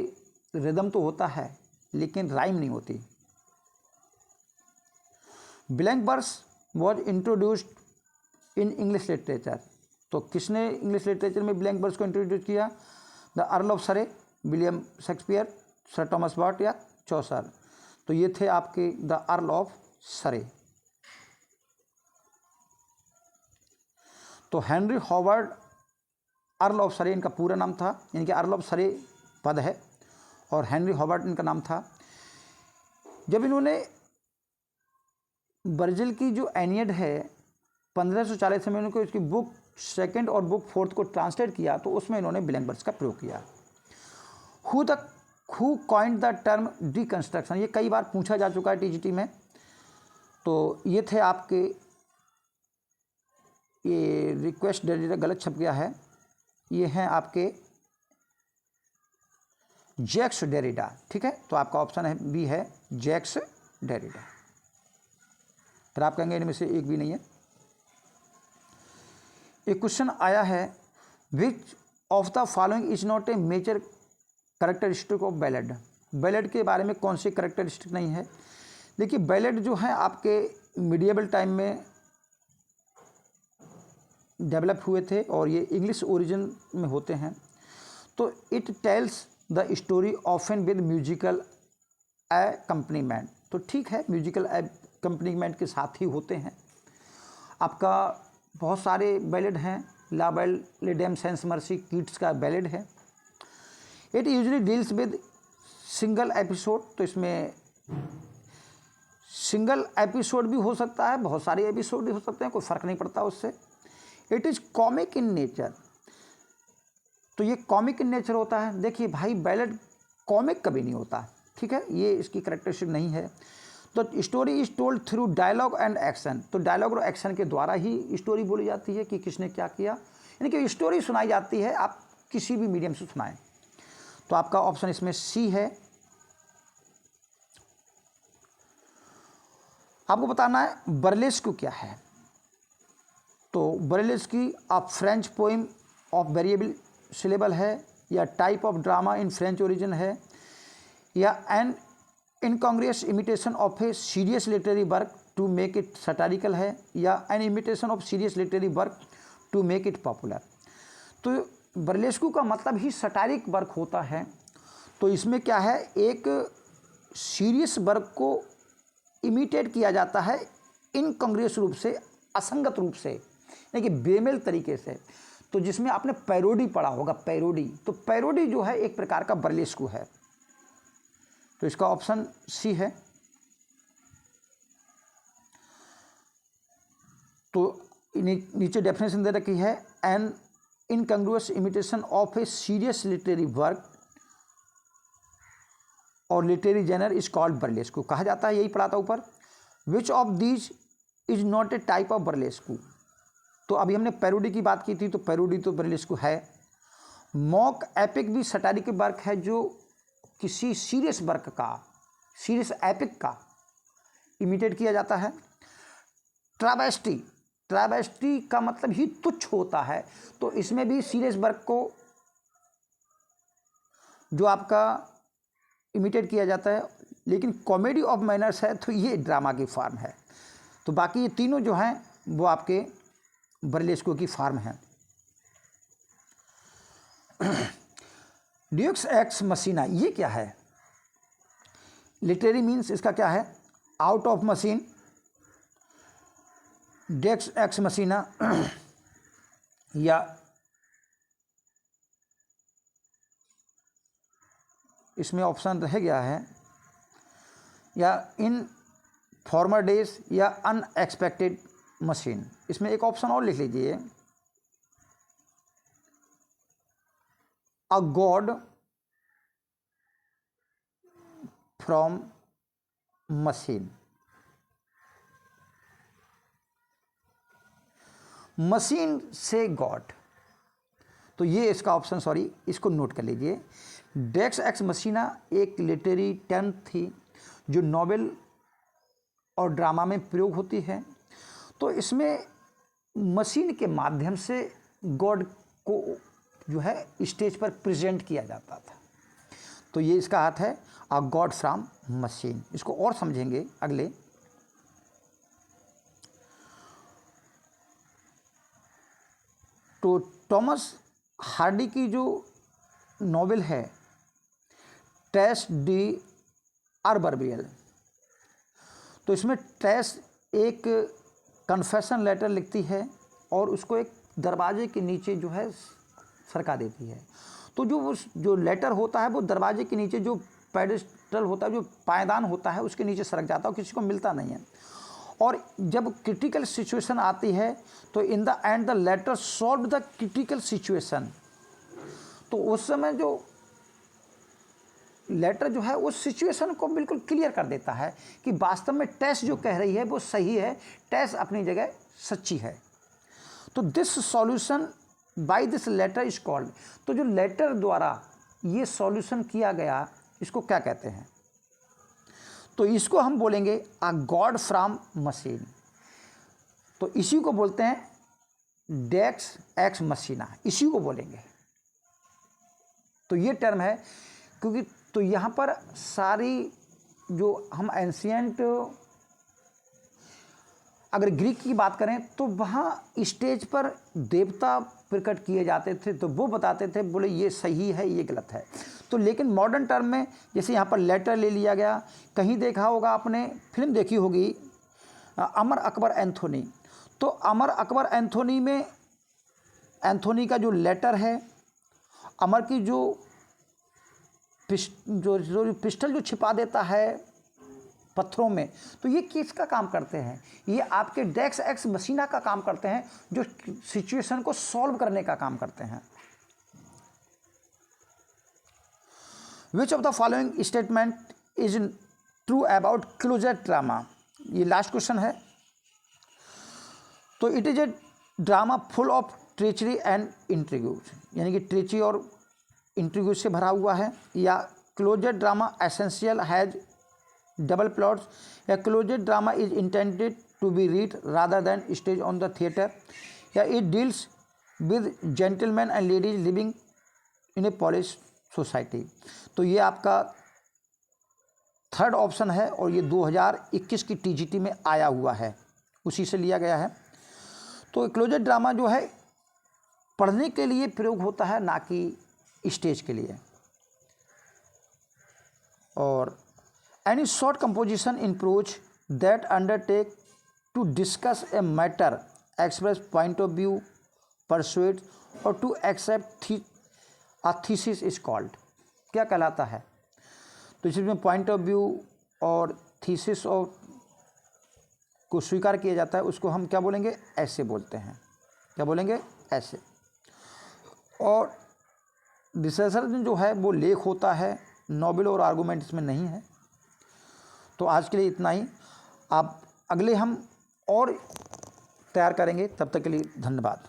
रिदम तो होता है लेकिन राइम नहीं होती। Blank verse was introduced in English literature, तो किसने इंग्लिश लिटरेचर में ब्लैंक वर्स को इंट्रोड्यूस किया, the Earl of Surrey, William Shakespeare, Sir Thomas बॉट या चौसर। तो ये थे आपके द अर्ल ऑफ सरे। तो हेनरी हॉवर्ड अर्ल ऑफ सरे इनका पूरा नाम था, यानी कि अर्ल ऑफ सरे पद है और हेनरी हॉवर्ड इनका नाम था। जब इन्होंने वर्जिल की जो एनियड है 1540 में इनको इसकी बुक सेकंड और बुक फोर्थ को ट्रांसलेट किया तो उसमें इन्होंने ब्लैंक वर्स का प्रयोग किया। Who coined the term deconstruction, ये कई बार पूछा जा चुका है टीजीटी में। तो ये थे आपके, ये रिक्वेस्ट डेरिडा गलत छप गया है, ये हैं आपके जैक्स डेरिडा, ठीक है। तो आपका ऑप्शन है बी है जैक्स डेरिडा। फिर आप कहेंगे इनमें से एक भी नहीं है। एक क्वेश्चन आया है which of the following is not a major characteristic of ballad. Ballad के बारे में कौन सी करेक्टरिस्टिक नहीं है। देखिए बैलेड जो है आपके मिडिएबल टाइम में डेवलप हुए थे और ये इंग्लिश ओरिजिन में होते हैं। तो it tells the story often with musical accompaniment, तो ठीक है म्यूजिकल एकम्पनीमेंट के साथ ही होते हैं। आपका बहुत सारे बैलेड हैं, ला बैलेडम सेंस मर्सी किड्स का बैलेड है। It usually deals with single episode, तो इसमें सिंगल एपिसोड भी हो सकता है, बहुत सारे एपिसोड भी हो सकते हैं, कोई फ़र्क नहीं पड़ता उससे। It is comic in nature, तो ये कॉमिक इन नेचर होता है। देखिए भाई बैलेड कॉमिक कभी नहीं होता, ठीक है, ये इसकी करेक्टरिस्टिक नहीं है। तो story is told through dialogue and action, तो डायलॉग और एक्शन के द्वारा ही स्टोरी बोली जाती है कि किसने क्या किया, यानी कि स्टोरी सुनाई जाती है, आप किसी भी मीडियम से सुनाएं। तो आपका ऑप्शन इसमें सी है। आपको बताना है बर्लेस्क क्या है। तो बर्लेस्क की आप French poem of variable syllable है, या type of drama in French origin है, या an incongruous imitation of a serious literary work to make it satirical है, या an imitation of serious literary work to make it popular. तो burlesque का मतलब ही सटारिक work होता है। तो इसमें क्या है, एक सीरियस वर्क को इमिटेट किया जाता है इनकॉन्ग्रुअस रूप से, असंगत रूप से, यानी कि बेमेल तरीके से। तो जिसमें आपने पैरोडी पढ़ा होगा, पैरोडी, तो पैरोडी जो है एक प्रकार का बर्लेस्कू है। तो इसका ऑप्शन सी है। तो नीचे डेफिनेशन दे रखी है, an incongruous imitation of a serious literary work और literary genre is called burlesque कहा जाता है, यही पढ़ा था ऊपर। Which of these is not a type of burlesque. तो अभी हमने पैरोडी की बात की थी, तो पैरोडी तो बर्लेस्क है। मॉक एपिक भी सटारिक वर्क है जो किसी सीरियस वर्क का, सीरियस एपिक का इमिटेट किया जाता है। ट्रावेस्टी, ट्रावेस्टी का मतलब ही तुच्छ होता है, तो इसमें भी सीरियस वर्क को जो आपका इमिटेट किया जाता है, लेकिन कॉमेडी ऑफ मैनर्स है तो ये ड्रामा की फॉर्म है। तो बाकी ये तीनों जो हैं वो आपके बर्लेस्को की फॉर्म हैं। ड्यूक्स एक्स मसीना ये क्या है? लिटरेरी मीन्स इसका क्या है? Out of machine. Deus ex machina या इसमें ऑप्शन रह गया है, या इन फॉर्मर डेज या अनएक्सपेक्टेड मशीन। इसमें एक ऑप्शन और लिख लीजिए, a god from machine. Machine से गॉड, तो ये इसका ऑप्शन, सॉरी इसको नोट कर लीजिए। डेक्स एक्स मशीना एक लिटरेरी टर्म थी जो नॉवेल और ड्रामा में प्रयोग होती है। तो इसमें मशीन के माध्यम से गॉड को जो है स्टेज पर प्रेजेंट किया जाता था। तो ये इसका अर्थ है अ गॉड फ्रॉम मशीन। इसको और समझेंगे अगले। तो थॉमस हार्डी की जो नॉवेल है ट्रेस डी अर्बरवियल, तो इसमें ट्रेस एक कन्फेशन लेटर लिखती है और उसको एक दरवाजे के नीचे जो है सरका देती है। तो जो लेटर होता है वो दरवाजे के नीचे जो पेडिस्टल होता है, जो पायदान होता है, उसके नीचे सरक जाता है और किसी को मिलता नहीं है। और जब क्रिटिकल सिचुएशन आती है तो in the end the letter solve the critical situation. तो उस समय जो लेटर जो है उस सिचुएशन को बिल्कुल क्लियर कर देता है कि वास्तव में टेस जो कह रही है वो सही है, टेस अपनी जगह सच्ची है। तो this solution by this letter is called, तो जो लेटर द्वारा ये सॉल्यूशन किया गया इसको क्या कहते हैं? तो इसको हम बोलेंगे अ गॉड फ्रॉम मशीन। तो इसी को बोलते हैं डेक्स एक्स मशीना, इसी को बोलेंगे। तो ये टर्म है, क्योंकि तो यहाँ पर सारी जो हम एंशियंट अगर ग्रीक की बात करें तो वहाँ स्टेज पर देवता प्रकट किए जाते थे, तो वो बताते थे, बोले ये सही है ये गलत है। तो लेकिन मॉडर्न टर्म में जैसे यहाँ पर लेटर ले लिया गया, कहीं देखा होगा आपने, फिल्म देखी होगी अमर अकबर एंथोनी। तो अमर अकबर एंथोनी में एंथोनी का जो लेटर है, अमर की जो पिस्टल जो छिपा देता है पत्थरों में, तो ये किसका काम करते हैं? ये आपके डेक्स एक्स मशीना का काम करते हैं, जो सिचुएशन को सॉल्व करने का काम करते हैं। Which of the following statement is true about closer drama? ये लास्ट क्वेश्चन है। तो it is a drama full of treachery and intrigues, यानी कि ट्रेचरी और इंट्रिग्यूज से भरा हुआ है। या closer drama essential has double plots, या closer drama is intended to be read rather than stage on the theatre, या it deals with gentleman and ladies living in a polish society. तो ये आपका थर्ड ऑप्शन है और ये 2021 की TGT में आया हुआ है, उसी से लिया गया है। तो क्लोजर ड्रामा जो है पढ़ने के लिए प्रयोग होता है, ना कि स्टेज के लिए। और any short composition in prose that undertake to discuss a matter, express point of view, persuade और to accept a thesis is called, क्या कहलाता है? तो इसमें पॉइंट ऑफ व्यू और थीसिस और को स्वीकार किया जाता है, उसको हम क्या बोलेंगे? ऐसे बोलते हैं। क्या बोलेंगे? ऐसे। और डिसर्टेशन जो है वो लेख होता है नॉबल और आर्गूमेंट इसमें नहीं है। तो आज के लिए इतना ही। आप अगले हम और तैयार करेंगे, तब तक के लिए धन्यवाद।